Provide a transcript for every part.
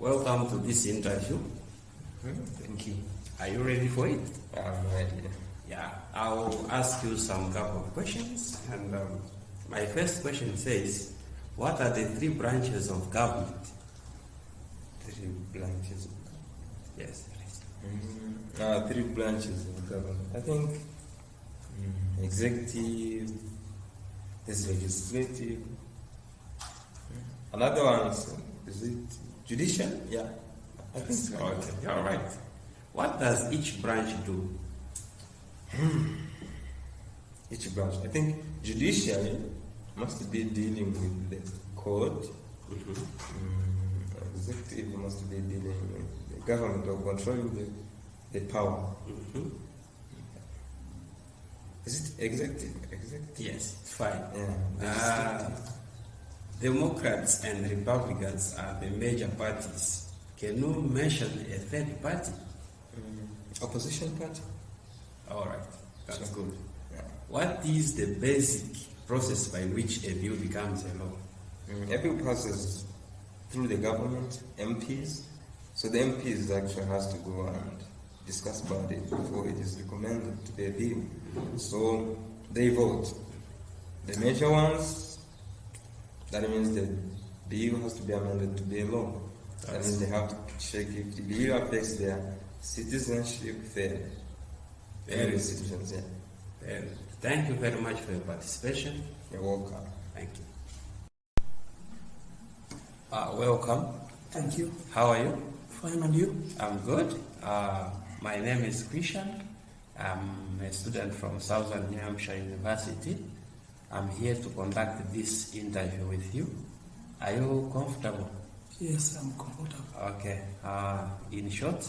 Welcome to this interview. Thank you. Are you ready for it? I'm ready. Yeah, I'll ask you some couple of questions. And my first question says, what are the three branches of government? Three branches. Yes. Three branches of government. I think executive, there's legislative. Another one is it judicial? Yeah, I think so. Okay, all right. What does each branch do? Each branch. I think judicially must be dealing with the court. Executive must be dealing with the government or controlling the power. Is it executive? Yes, fine. Yeah. Democrats and Republicans are the major parties. Can you mention a third party? Opposition party. All right, that's So, good. Yeah. What is the basic process by which a bill becomes a law? A bill passes through the government, MPs. So the MPs actually has to go and discuss about it before it is recommended to be a bill. So they vote. The major ones, that means the bill has to be amended to be a law. That means they have to check if the bill affects their citizenship fair. Very Citizens, yeah. Thank you very much for your participation. You're welcome. Thank you. Welcome. Thank you. How are you? Fine, and you? I'm good. My name is Christian. I'm a student from Southern New Hampshire University. I'm here to conduct this interview with you. Are you comfortable? Yes, I'm comfortable. Okay. In short,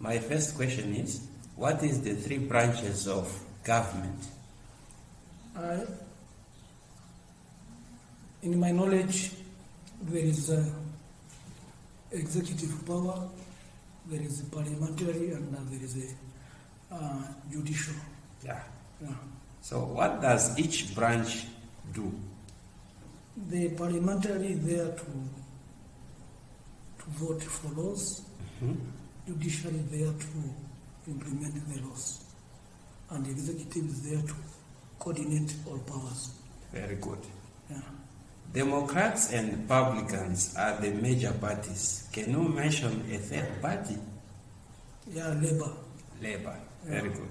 my first question is, what is the three branches of government? In my knowledge, there is executive power, there is parliamentary, and there is judicial. Yeah. Yeah. So what does each branch do? The parliamentary is there to vote for laws. Judiciary is there to implement the laws. And the executive is there to coordinate all powers. Very good. Yeah. Democrats and Republicans are the major parties. Can you mention a third party? Yeah, labor. Labour. Very good.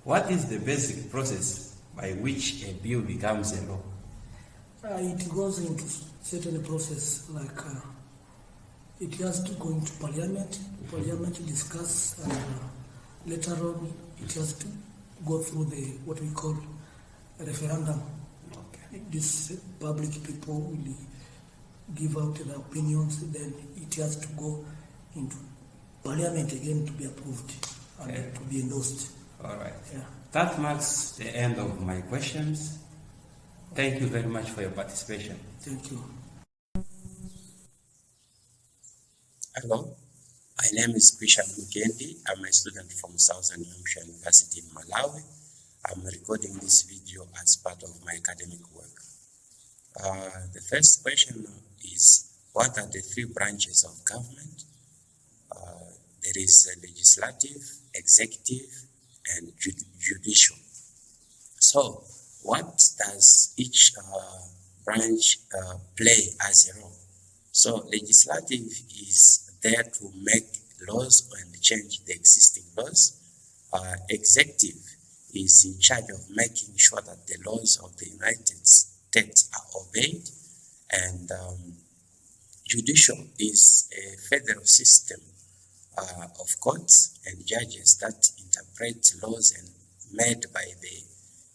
What is the basic process by which a bill becomes a law? It goes into certain process like it has to go into parliament. Parliament to discuss, and later on it has to go through the what we call a referendum. Okay. These public people will give out their opinions. Then it has to go into parliament again to be approved and to be endorsed. All right. Yeah. That marks the end of my questions. Thank you very much for your participation. Thank you. Hello, my name is Christian Mugendi. I'm a student from Southern New Hampshire University in Malawi. I'm recording this video as part of my academic work. The first question is, what are the three branches of government? There is a legislative, executive, and judicial. So, what does each branch play as a role? So, legislative is there to make laws and change the existing laws. Executive is in charge of making sure that the laws of the United States are obeyed. And judicial is a federal system of courts and judges that interpret laws and made by the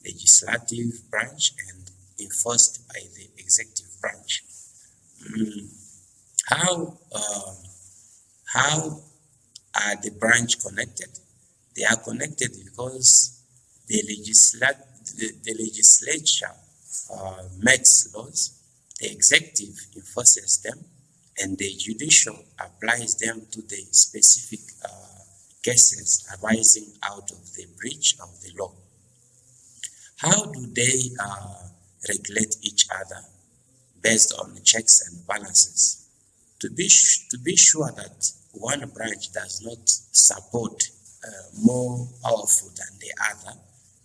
legislative branch and enforced by the executive branch. How are the branch connected? They are connected because the legislature makes laws, the executive enforces them, and the judicial applies them to the specific cases arising out of the breach of the law. How do they regulate each other based on checks and balances? To be sure that one branch does not support more powerful than the other,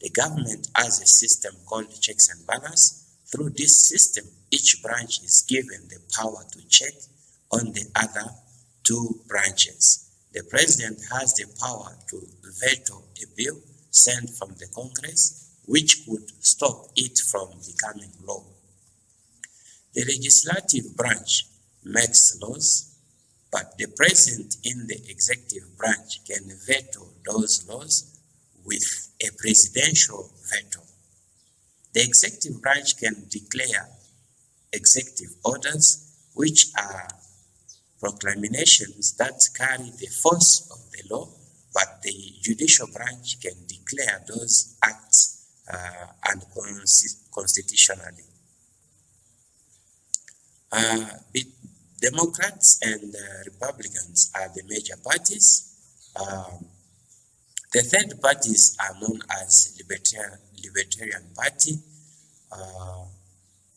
the government has a system called checks and balance. Through this system, each branch is given the power to check on the other two branches. The president has the power to veto a bill sent from the Congress, which could stop it from becoming law. The legislative branch makes laws, but the president in the executive branch can veto those laws with a presidential veto. The executive branch can declare executive orders, which are proclamations that carry the force of the law, but the judicial branch can declare those acts unconstitutionally. Democrats and Republicans are the major parties. The third parties are known as Libertarian Party.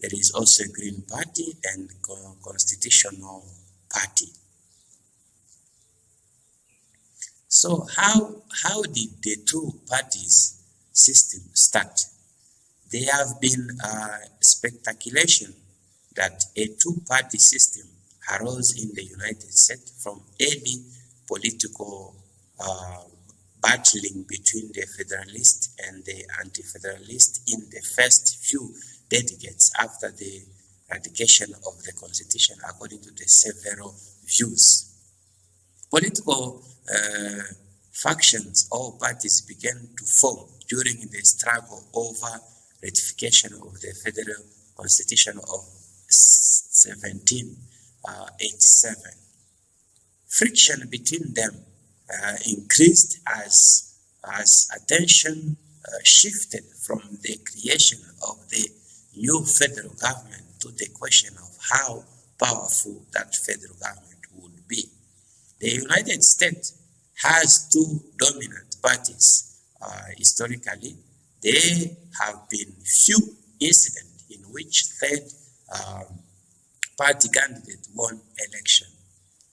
There is also a Green Party and Constitutional Party. So how did the two parties system start? There have been speculation that a two-party system arose in the United States from early political battling between the Federalists and the Anti-Federalists in the first few decades after the ratification of the Constitution, according to the several views. Political factions or parties began to form during the struggle over ratification of the Federal Constitution of 1787. Friction between them increased as attention shifted from the creation of the new federal government to the question of how powerful that federal government would be. The United States has two dominant parties. Historically, there have been few incidents in which third party candidate won election.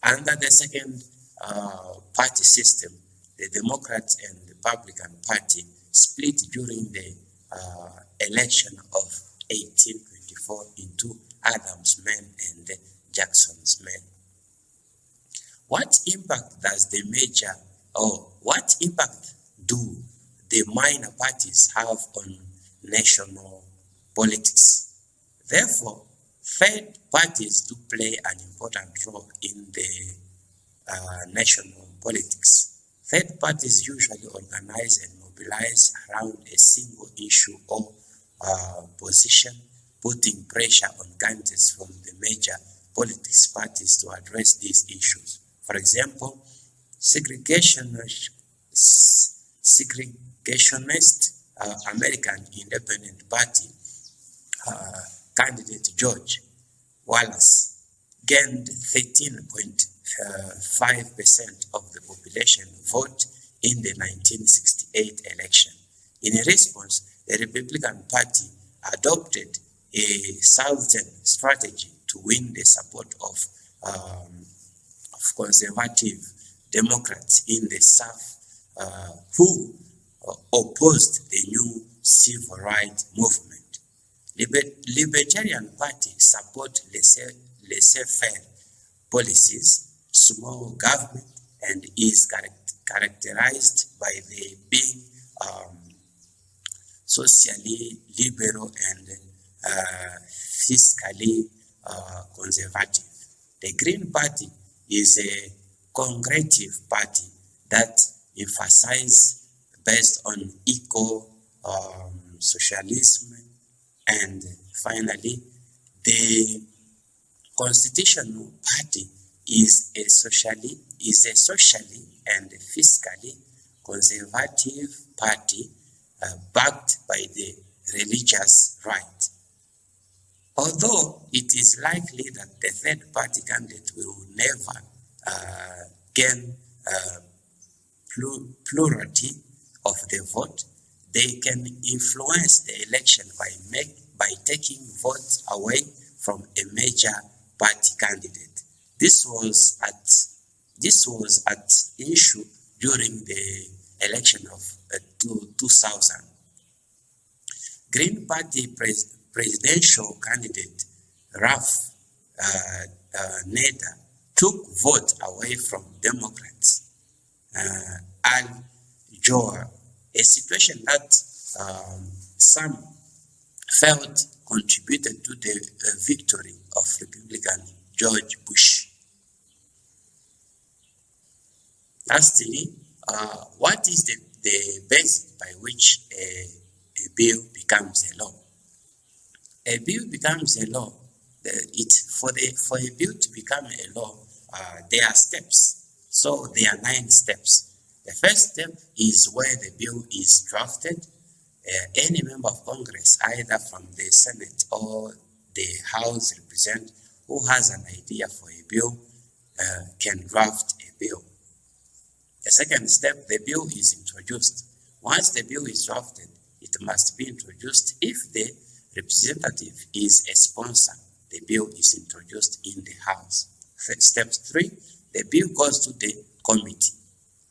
Under the second party system, the Democrats and Republican Party split during the election of 1824 into Adams' men and Jackson's men. What impact does the major, or what impact do the minor parties have on national politics? Therefore, third parties do play an important role in the national politics. Third parties usually organize and mobilize around a single issue or position, putting pressure on candidates from the major politics parties to address these issues. For example, segregationist American Independent Party candidate George Wallace gained 13.5% of the population vote in the 1968 election. In response, the Republican Party adopted a Southern strategy to win the support of conservative Democrats in the South who opposed the new civil rights movement. Libertarian Party support laissez-faire policies, small government, and is characterized by the being socially liberal and fiscally conservative. The Green Party is a conservative party that emphasizes based on eco-socialism, and finally, the Constitutional Party is a socially and fiscally conservative party backed by the religious right. Although it is likely that the third party candidate will never gain plurality of the vote, they can influence the election by taking votes away from a major party candidate. This was at issue during the election of 2000. Green Party presidential candidate Ralph Nader took vote away from Democrats Al Gore, a situation that some felt contributed to the victory of Republican George Bush. Lastly, what is the basis by which a bill becomes a law? A bill becomes a law. For a bill to become a law, there are steps. So there are 9 steps. The first step is where the bill is drafted. Any member of Congress, either from the Senate or the House representative who has an idea for a bill, can draft a bill. The second step, the bill is introduced. Once the bill is drafted, it must be introduced. If the representative is a sponsor, the bill is introduced in the House. Step 3, the bill goes to the committee.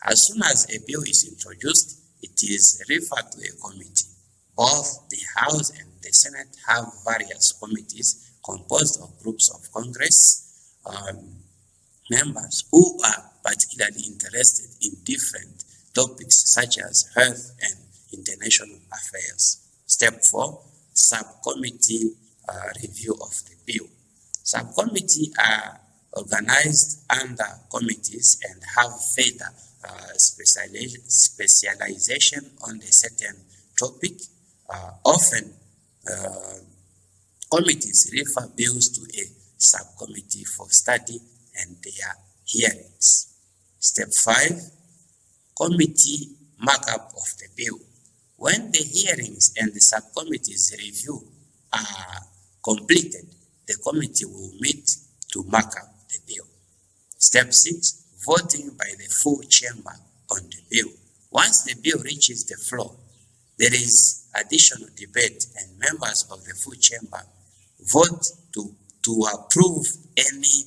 As soon as a bill is introduced, it is referred to a committee. Both the House and the Senate have various committees composed of groups of Congress members who are particularly interested in different topics such as health and international affairs. Step 4, subcommittee review of the bill. Subcommittees are organized under committees and have further specialization on a certain topic. Often, committees refer bills to a subcommittee for study and their hearings. Step 5, committee markup of the bill. When the hearings and the subcommittees review are completed, the committee will meet to mark up the bill. Step 6, voting by the full chamber on the bill. Once the bill reaches the floor, there is additional debate and members of the full chamber vote to approve any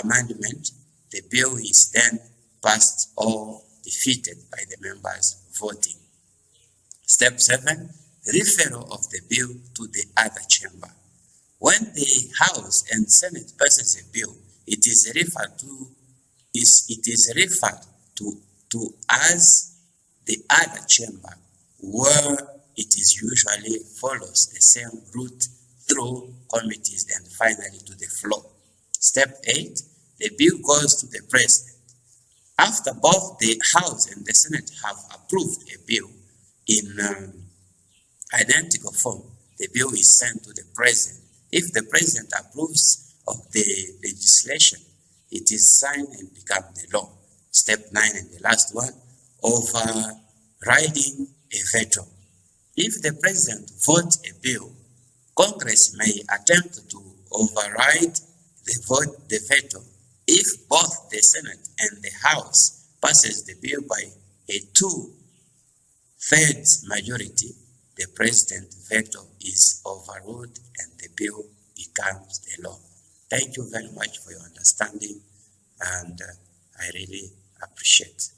amendment. The bill is then passed or defeated by the members voting. Step 7, referral of the bill to the other chamber. When the House and Senate passes a bill, it is referred to as the other chamber, where it is usually follows the same route through committees and finally to the floor. Step 8, the bill goes to the President. After both the House and the Senate have approved a bill in identical form, the bill is sent to the President. If the President approves of the legislation, it is signed and becomes the law. Step 9 and the last one, overriding a veto. If the President votes a bill, Congress may attempt to override the veto. If both the Senate and the House passes the bill by a 2/3 majority, the President's veto is overruled and the bill becomes the law. Thank you very much for your understanding, and I really appreciate it.